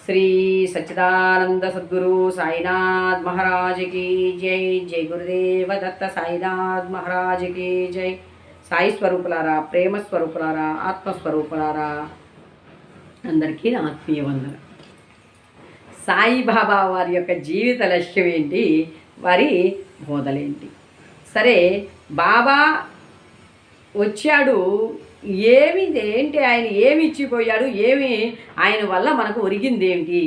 శ్రీ సచ్చిదానంద సద్గురు సాయినాథ్ మహారాజ్ की జై. జై గురుదేవ దత్త సాయినాథ్ మహారాజ్ की జై. సాయి స్వరూపులారా, ప్రేమ స్వరూపులారా, ఆత్మస్వరూపులారా, అందరికీ నా ఆత్మీయ వందన. సాయిబాబా వారి యొక్క జీవిత లక్ష్యం ఏంటి, వారి బోధలేంటి? సరే, బాబా వచ్చాడు, ఏంటి ఆయన ఏమి ఇచ్చిపోయాడు, ఆయన వల్ల మనకు ఒరిగింది ఏమిటి?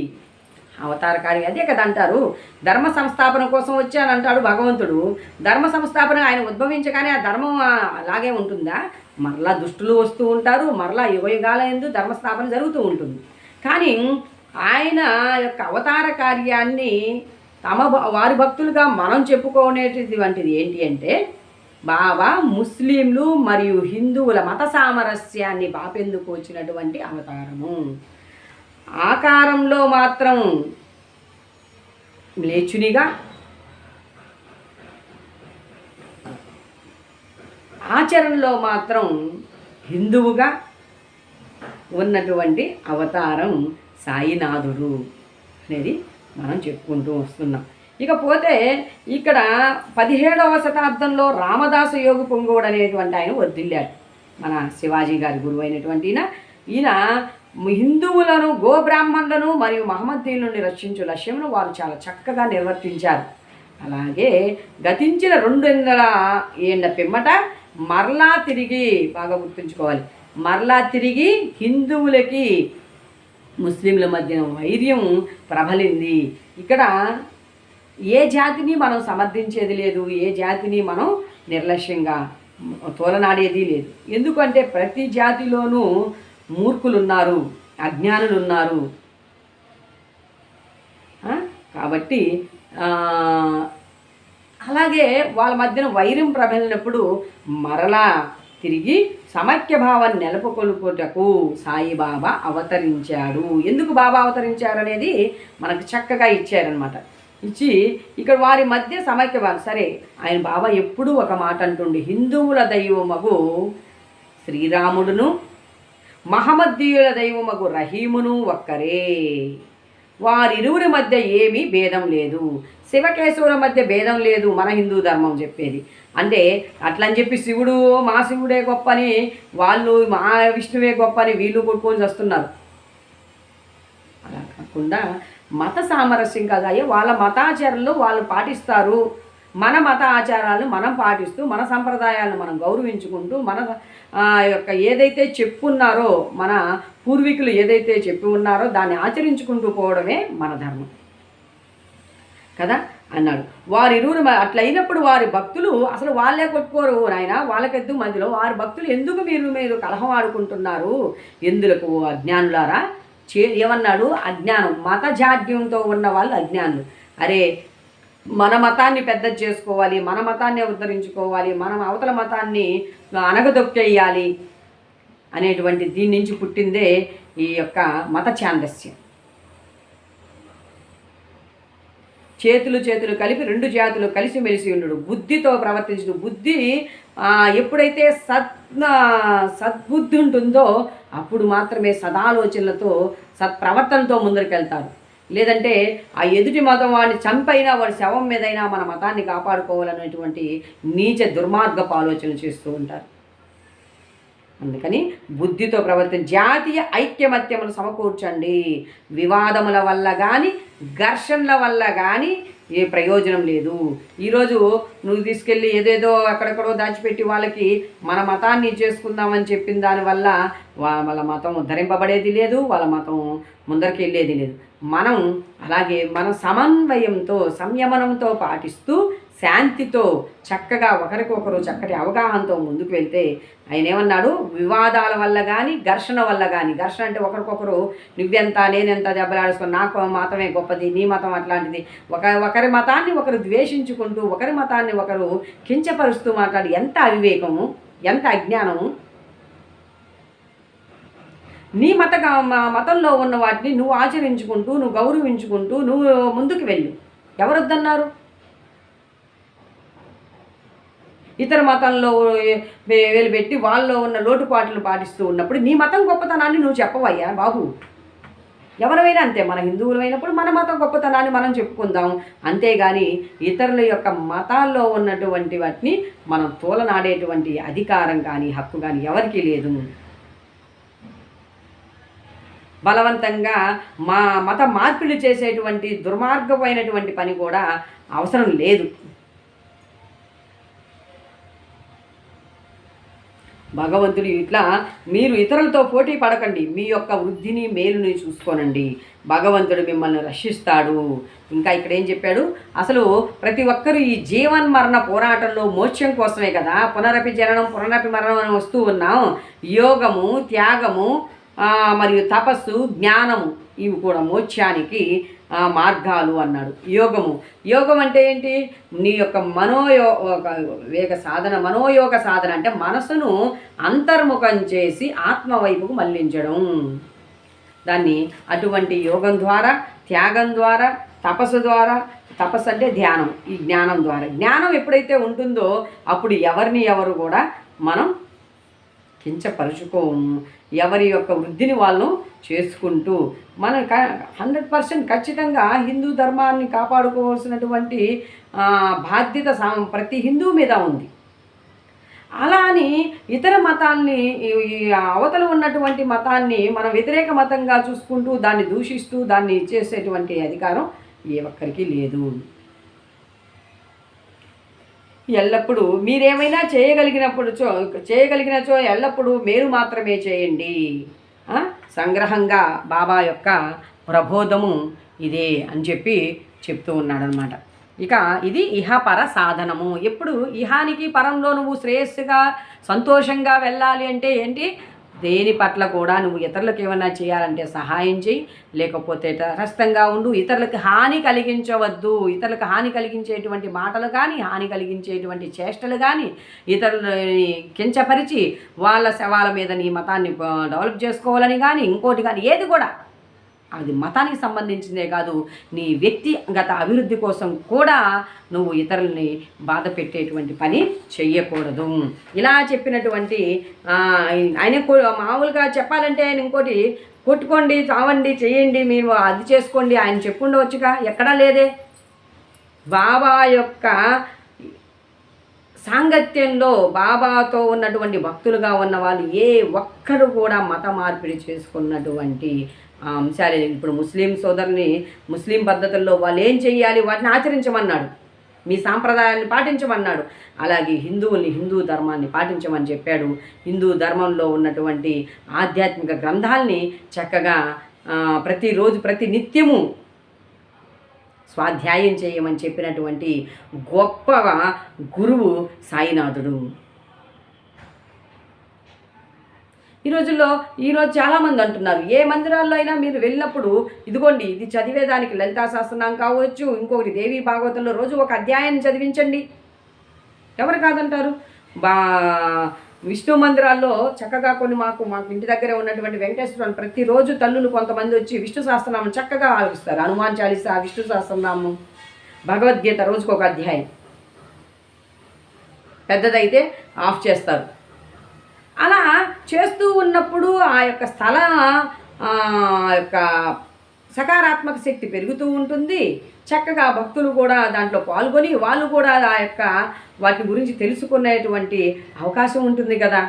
అవతారకారి అదే కదా అంటారు. ధర్మ సంస్థాపన కోసం వచ్చానంటాడు భగవంతుడు. ధర్మ సంస్థాపన ఆయన ఉద్భవించగానే ఆ ధర్మం అలాగే ఉంటుందా? మరలా దుష్టులు వస్తూ ఉంటారు, మరలా యుగయుగాల యందు ధర్మస్థాపన జరుగుతూ ఉంటుంది. కానీ ఆయన యొక్క అవతార కార్యాన్ని వారి భక్తులుగా మనం చెప్పుకునేటువంటిది ఏంటి అంటే, బాబా ముస్లింలు మరియు హిందువుల మత సామరస్యాన్ని బాపెందుకు వచ్చినటువంటి అవతారము. ఆకారంలో మాత్రం మ్లేచ్చునిగా, ఆచరణలో మాత్రం హిందువుగా ఉన్నటువంటి అవతారం సాయినాథుడు అనేది మనం చెప్పుకుంటూ వస్తున్నాం. ఇకపోతే ఇక్కడ 17వ శతాబ్దంలో రామదాస యోగి పొంగోడు అనేటువంటి ఆయన వర్ధిల్లాడు. మన శివాజీ గారి గురువు అయినటువంటి ఈయన హిందువులను, గోబ్రాహ్మణులను మరియు మహమ్మదీయుల నుండి రక్షించు లక్ష్యమును వారు చాలా చక్కగా నిర్వర్తించారు. అలాగే గతించిన 200 ఏళ్ల పిమ్మట మరలా తిరిగి, బాగా గుర్తుంచుకోవాలి, మరలా తిరిగి హిందువులకి ముస్లింల మధ్యన వైర్యం ప్రబలింది. ఇక్కడ ఏ జాతిని మనం సమర్థించేది లేదు, ఏ జాతిని మనం నిర్లక్ష్యంగా తోలనాడేది లేదు. ఎందుకంటే ప్రతి జాతిలోనూ మూర్ఖులు ఉన్నారు, అజ్ఞానులు ఉన్నారు. కాబట్టి అలాగే వాళ్ళ మధ్యన వైరం ప్రబలినప్పుడు మరలా తిరిగి సమైక్య భావాన్ని నెలకొల్పుటకు సాయిబాబా అవతరించాడు. ఎందుకు బాబా అవతరించారు అనేది మనకు చక్కగా ఇచ్చారనమాట. ఇచ్చి ఇక్కడ వారి మధ్య సమైక్య భావం. సరే, ఆయన బాబా ఎప్పుడూ ఒక మాట అంటుండే, హిందువుల దైవమగు శ్రీరాముడును మహమ్మదీయుల దైవమగు రహీమును ఒక్కరే, వారిరువురి మధ్య ఏమీ భేదం లేదు. శివకేశవుల మధ్య భేదం లేదు మన హిందూ ధర్మం చెప్పేది. అంటే అట్లని చెప్పి శివుడు మా శివుడే గొప్ప అని వాళ్ళు, మా విష్ణువే గొప్ప అని వీళ్ళు కొట్టుకొని వస్తున్నారు. అలా కాకుండా మత సామరస్యం కదా, వాళ్ళ మతాచారాలు వాళ్ళు పాటిస్తారు, మన మత ఆచారాలను మనం పాటిస్తూ, మన సంప్రదాయాలను మనం గౌరవించుకుంటూ, మన యొక్క ఏదైతే చెప్పున్నారో, మన పూర్వీకులు ఏదైతే చెప్పి ఉన్నారో దాన్ని ఆచరించుకుంటూ పోవడమే మన ధర్మం కదా అన్నాడు. వారిరువురు అట్లయినప్పుడు వారి భక్తులు అసలు వాళ్ళే కొట్టుకోరు నాయన, వాళ్ళకెద్దు మధ్యలో వారి భక్తులు ఎందుకు మీరు కలహం ఆడుకుంటున్నారు, ఎందులకు అజ్ఞానులారా? ఏమన్నాడు? అజ్ఞానం, మత జాడ్యంతో ఉన్న వాళ్ళు అజ్ఞానులు. అరే, మన మతాన్ని పెద్ద చేసుకోవాలి, మన మతాన్ని ఉద్ధరించుకోవాలి, మనం అవతల మతాన్ని అనగదొక్కేయాలి అనేటువంటి దీని నుంచి పుట్టిందే ఈ యొక్క మత ఛాందస్యం. చేతులు కలిపి 2 జాతులు కలిసిమెలిసి ఉండు, బుద్ధితో ప్రవర్తించు. బుద్ధి ఎప్పుడైతే సద్బుద్ధి ఉంటుందో అప్పుడు మాత్రమే సదాలోచనలతో, సత్ప్రవర్తనతో ముందరికెళ్తారు. లేదంటే ఆ ఎదుటి మతం వాడిని చంపైనా, వాడి శవం మీదైనా మన మతాన్ని కాపాడుకోవాలనేటువంటి నీచ దుర్మార్గపు ఆలోచనలు చేస్తూ ఉంటారు. అందుకని బుద్ధితో జాతీయ ఐక్యమత్యములు సమకూర్చండి. వివాదముల వల్ల కానీ, ఘర్షణల వల్ల కానీ ఏ ప్రయోజనం లేదు. ఈరోజు నువ్వు తీసుకెళ్ళి ఏదేదో ఎక్కడెక్కడో దాచిపెట్టి వాళ్ళకి మన మతాన్ని చేసుకుందామని చెప్పిన దానివల్ల వాళ్ళ మతం ఉద్ధరింపబడేది లేదు, వాళ్ళ మతం ముందరికి వెళ్ళేది లేదు. మనం అలాగే మన సమన్వయంతో, సంయమనంతో పాటిస్తూ, శాంతితో చక్కగా ఒకరికొకరు చక్కటి అవగాహనతో ముందుకు వెళ్తే, ఆయన ఏమన్నాడు? వివాదాల వల్ల కానీ, ఘర్షణ వల్ల కానీ, ఘర్షణ అంటే ఒకరికొకరు నువ్వెంత నేనెంత దెబ్బలాడుకొని, నాకు మతమే గొప్పది, నీ మతం అట్లాంటిది, ఒకరి మతాన్ని ఒకరు ద్వేషించుకుంటూ, ఒకరి మతాన్ని ఒకరు కించపరుస్తూ మాట్లాడి ఎంత అవివేకము, ఎంత అజ్ఞానము. నీ మతంలో ఉన్న వాటిని నువ్వు ఆచరించుకుంటూ, నువ్వు గౌరవించుకుంటూ నువ్వు ముందుకు వెళ్ళు. ఎవరొద్దన్నారు? ఇతర మతంలో వెలుపెట్టి వాళ్ళలో ఉన్న లోటుపాట్లు పాటిస్తూ ఉన్నప్పుడు నీ మతం గొప్పతనాన్ని నువ్వు చెప్పవయ్యా బాబు. ఎవరైనా అంతే, మన హిందువులమైనప్పుడు మన మతం గొప్పతనాన్ని మనం చెప్పుకుందాం, అంతేగాని ఇతరుల యొక్క మతాల్లో ఉన్నటువంటి వాటిని మనం తోలనాడేటువంటి అధికారం కానీ హక్కు కానీ ఎవరికీ లేదు. బలవంతంగా మా మత మార్పిడి చేసేటువంటి దుర్మార్గమైనటువంటి పని కూడా అవసరం లేదు. భగవంతుడు ఇట్లా మీరు ఇతరులతో పోటీ పడకండి, మీ యొక్క వృద్ధిని మేలుని చూసుకోనండి, భగవంతుడు మిమ్మల్ని రక్షిస్తాడు. ఇంకా ఇక్కడ ఏం చెప్పాడు, అసలు ప్రతి ఒక్కరూ ఈ జీవన్మరణ పోరాటంలో మోక్షం కోసమే కదా పునరపి జననం పునరపి మరణం అని వస్తూ ఉన్నాం. యోగము, త్యాగము మరియు తపస్సు, జ్ఞానము ఇవి కూడా మోక్షానికి మార్గాలు అన్నాడు. యోగం అంటే ఏంటి, నీ యొక్క మనోయోగ సాధన అంటే మనసును అంతర్ముఖం చేసి ఆత్మవైపుకు మళ్లించడం. దాన్ని అటువంటి యోగం ద్వారా, త్యాగం ద్వారా, తపస్సు ద్వారా, తపస్సు అంటే ధ్యానం, ఈ జ్ఞానం ద్వారా, జ్ఞానం ఎప్పుడైతే ఉంటుందో అప్పుడు ఎవరు కూడా మనం కించపరుచుకోము. ఎవరి యొక్క వృద్ధిని వాళ్ళు చేసుకుంటూ మనం 100% ఖచ్చితంగా హిందూ ధర్మాన్ని కాపాడుకోవాల్సినటువంటి బాధ్యత ప్రతి హిందూ మీద ఉంది. అలా అని ఇతర మతాల్ని, అవతల ఉన్నటువంటి మతాన్ని మనం వ్యతిరేక మతంగా చూసుకుంటూ దాన్ని దూషిస్తూ దాన్ని చేసేటువంటి అధికారం ఏ ఒక్కరికి లేదు. ఎల్లప్పుడూ మీరేమైనా చేయగలిగినచో ఎల్లప్పుడూ మీరు మాత్రమే చేయండి. సంగ్రహంగా బాబా యొక్క ప్రబోధము ఇదే అని చెప్తూ ఉన్నాడనమాట. ఇక ఇది ఇహపర సాధనము. ఎప్పుడు ఇహానికి పరంలో నువ్వు శ్రేయస్సుగా సంతోషంగా వెళ్ళాలి అంటే ఏంటి, దేని పట్ల కూడా నువ్వు ఇతరులకు ఏమైనా చేయాలంటే సహాయం చేయి, లేకపోతే తటస్థంగా ఉండు, ఇతరులకు హాని కలిగించవద్దు. ఇతరులకు హాని కలిగించేటువంటి మాటలు కానీ, హాని కలిగించేటువంటి చేష్టలు కానీ, ఇతరులని కించపరిచి వాళ్ళ శవాల మీద నీ మతాన్ని డెవలప్ చేసుకోవాలని కానీ, ఇంకోటి కానీ ఏది కూడా అది మతానికి సంబంధించిందే కాదు, నీ వ్యక్తిగత అభివృద్ధి కోసం కూడా నువ్వు ఇతరుల్ని బాధ పెట్టేటువంటి పని చెయ్యకూడదు. ఇలా చెప్పినటువంటి ఆయన మామూలుగా చెప్పాలంటే ఆయన ఇంకోటి కొట్టుకోండి, చావండి, చేయండి, మీరు అది చేసుకోండి ఆయన చెప్పుండవచ్చుగా, ఎక్కడా లేదే. బాబా యొక్క సాంగత్యంలో బాబాతో ఉన్నటువంటి భక్తులుగా ఉన్న వాళ్ళు ఏ ఒక్కరు కూడా మత మార్పిడి చేసుకున్నటువంటి అంశాలే. ఇప్పుడు ముస్లిం సోదరుని ముస్లిం పద్ధతుల్లో వాళ్ళు ఏం చెయ్యాలి వాటిని ఆచరించమన్నాడు, మీ సాంప్రదాయాన్ని పాటించమన్నాడు. అలాగే హిందువుల్ని, హిందూ ధర్మాన్ని పాటించమని చెప్పాడు. హిందూ ధర్మంలో ఉన్నటువంటి ఆధ్యాత్మిక గ్రంథాలని చక్కగా ప్రతిరోజు ప్రతి నిత్యము స్వాధ్యాయం చేయమని చెప్పినటువంటి గొప్ప గురువు సాయినాథుడు. ఈరోజు చాలామంది అంటున్నారు, ఏ మందిరాల్లో అయినా మీరు వెళ్ళినప్పుడు ఇదిగోండి ఇది చదివేదానికి లలితా సహస్రనామం కావచ్చు, ఇంకొకటి దేవీ భాగవతంలో రోజు ఒక అధ్యాయాన్ని చదివించండి, ఎవరు కాదంటారు. విష్ణు మందిరాల్లో చక్కగా కొన్ని మాకు ఇంటి దగ్గరే ఉన్నటువంటి వెంకటేశ్వర ప్రతిరోజు తల్లులు కొంతమంది వచ్చి విష్ణు సహస్రనామం చక్కగా ఆలోచిస్తారు. హనుమాన్ చాలీసా, విష్ణు సహస్రనామం, భగవద్గీత రోజుకు ఒక అధ్యాయం, పెద్దదైతే ఆఫ్ చేస్తారు. అలా చేస్తూ ఉన్నప్పుడు ఆ యొక్క స్థల యొక్క సకారాత్మక శక్తి పెరుగుతూ ఉంటుంది. చక్కగా భక్తులు కూడా దాంట్లో పాల్గొని వాళ్ళు కూడా ఆ యొక్క వాటి గురించి తెలుసుకునేటువంటి అవకాశం ఉంటుంది కదా.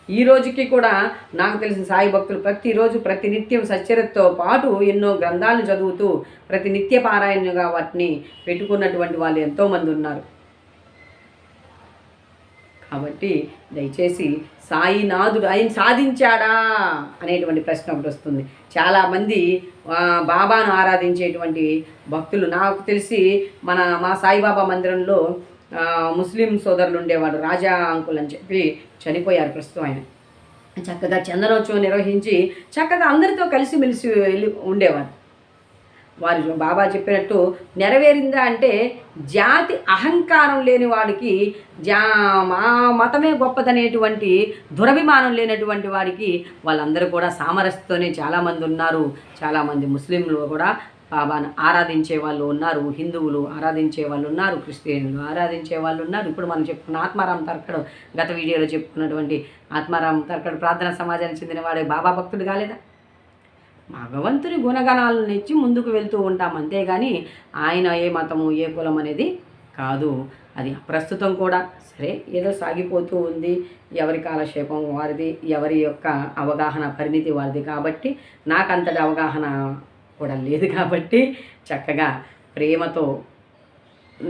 ఈ రోజుకి కూడా నాకు తెలిసిన సాయి భక్తులు ప్రతిరోజు ప్రతినిత్యం సచ్చరితతో పాటు ఎన్నో గ్రంథాలను చదువుతూ ప్రతి నిత్య పారాయణగా వాటిని పెట్టుకున్నటువంటి వాళ్ళు ఎంతోమంది ఉన్నారు. కాబట్టి దయచేసి సాయినాథుడు ఆయన సాధించాడా అనేటువంటి ప్రశ్న ఒకటి వస్తుంది. చాలామంది బాబాను ఆరాధించేటువంటి భక్తులు, నాకు తెలిసి మా సాయిబాబా మందిరంలో ముస్లిం సోదరులు ఉండేవాడు, రాజా అంకుల్ అని చెప్పి చనిపోయారు ప్రస్తుతం. ఆయన చక్కగా చందనోత్సవం నిర్వహించి చక్కగా అందరితో కలిసిమెలిసి వెళ్ళి ఉండేవారు. వారు బాబా చెప్పినట్టు నెరవేరిందా అంటే జాతి అహంకారం లేని వాడికి మా మతమే గొప్పదనేటువంటి దురభిమానం లేనటువంటి వాడికి వాళ్ళందరూ కూడా సామరస్యంతోనే చాలామంది ఉన్నారు. చాలామంది ముస్లింలు కూడా బాబాను ఆరాధించే వాళ్ళు ఉన్నారు, హిందువులు ఆరాధించే వాళ్ళు ఉన్నారు, క్రిస్టియన్లు ఆరాధించే వాళ్ళు ఉన్నారు. ఇప్పుడు మనం చెప్పుకున్న ఆత్మారాం తర్కడు, గత వీడియోలో చెప్పుకున్నటువంటి ఆత్మారాం తర్కడు ప్రార్థనా సమాజానికి చెందిన వాడే బాబా భక్తుడు కాలేదా? భగవంతుని గుణగణాలను ఇచ్చి ముందుకు వెళ్తూ ఉంటాం, అంతేగాని ఆయన ఏ మతము ఏ కులం అనేది కాదు. అది ప్రస్తుతం కూడా సరే ఏదో సాగిపోతూ ఉంది. ఎవరి కాలక్షేపం వారిది, ఎవరి యొక్క అవగాహన పరిణితి వారిది. కాబట్టి నాకు అంతటి అవగాహన కూడా లేదు కాబట్టి చక్కగా ప్రేమతో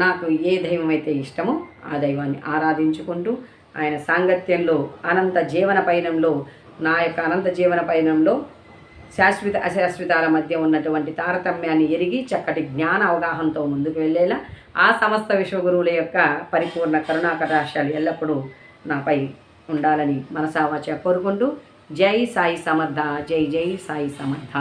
నాకు ఏ దైవం అయితే ఇష్టమో ఆ దైవాన్ని ఆరాధించుకుంటూ ఆయన సాంగత్యంలో అనంత జీవన పయనంలో, నా యొక్క అనంత జీవన పయనంలో శాశ్వత అశాశ్వతాల మధ్య ఉన్నటువంటి తారతమ్యాన్ని ఎరిగి చక్కటి జ్ఞాన అవగాహనతో ముందుకు వెళ్ళేలా ఆ సమస్త విశ్వగురువుల యొక్క పరిపూర్ణ కరుణా కటాక్షాలు ఎల్లప్పుడూ నాపై ఉండాలని మనసావాచ కోరుకుంటూ జై సాయి సమర్థ, జై జై సాయి సమర్థ.